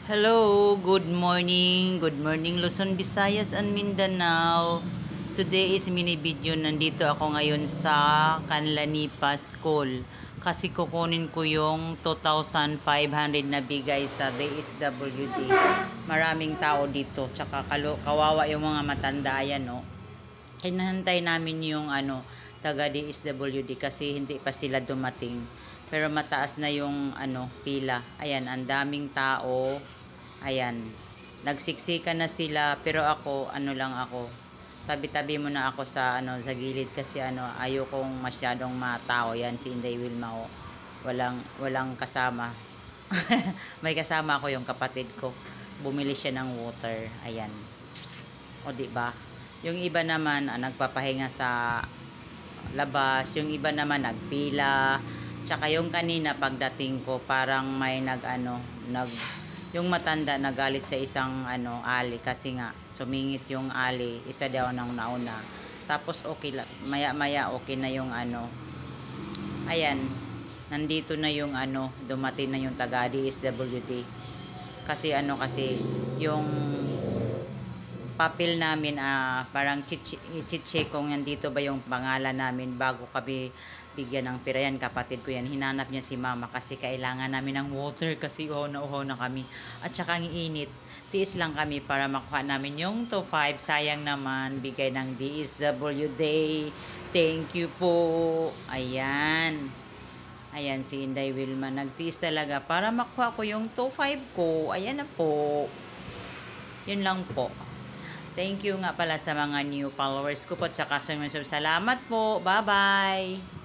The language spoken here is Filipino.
Hello, good morning. Good morning Luzon, Visayas and Mindanao. Today is mini video. Nandito ako ngayon sa Canlanipa School. Kasi kukunin ko yung 2,500 na bigay sa DSWD. Maraming tao dito. Tsaka kawawa yung mga matanda. Ayan, no? Hinahantay namin yung taga DSWD kasi hindi pa sila dumating. Pero mataas na yung pila. Ayan, ang daming tao. Ayan, nagsiksikan na sila, pero ako, lang ako. Tabi-tabi muna ako sa sa gilid kasi ayokong masyadong matao. Yan si Inday Wilma, oh. Walang kasama. May kasama ako, yung kapatid ko. Bumili siya ng water. Ayan. O di ba? Yung iba naman nagpapahinga sa labas, yung iba naman nagpila. Tsaka yung kanina pagdating ko, parang may yung matanda nagalit sa isang ali kasi nga sumingit yung ali, isa daw nang nauna. Tapos okay lang, maya-maya okay na yung ayan, nandito na yung dumating na yung taga DSWD. Kasi kasi yung papel namin parang chiche kung nandito ba yung pangalan namin bago kami bigyan ng pera. Yan, kapatid ko yan. Hinanap niya si mama kasi kailangan namin ng water kasi uhaw na kami. At saka ang init. Tiis lang kami para makuha namin yung 2,500. Sayang naman. Bigay ng DSWD. Thank you po. Ayan. Ayan si Inday Wilma. Nagtiis talaga para makuha ko yung 2,500 ko. Ayan na po. Yun lang po. Thank you nga pala sa mga new followers ko po at saka salamat po. Bye-bye.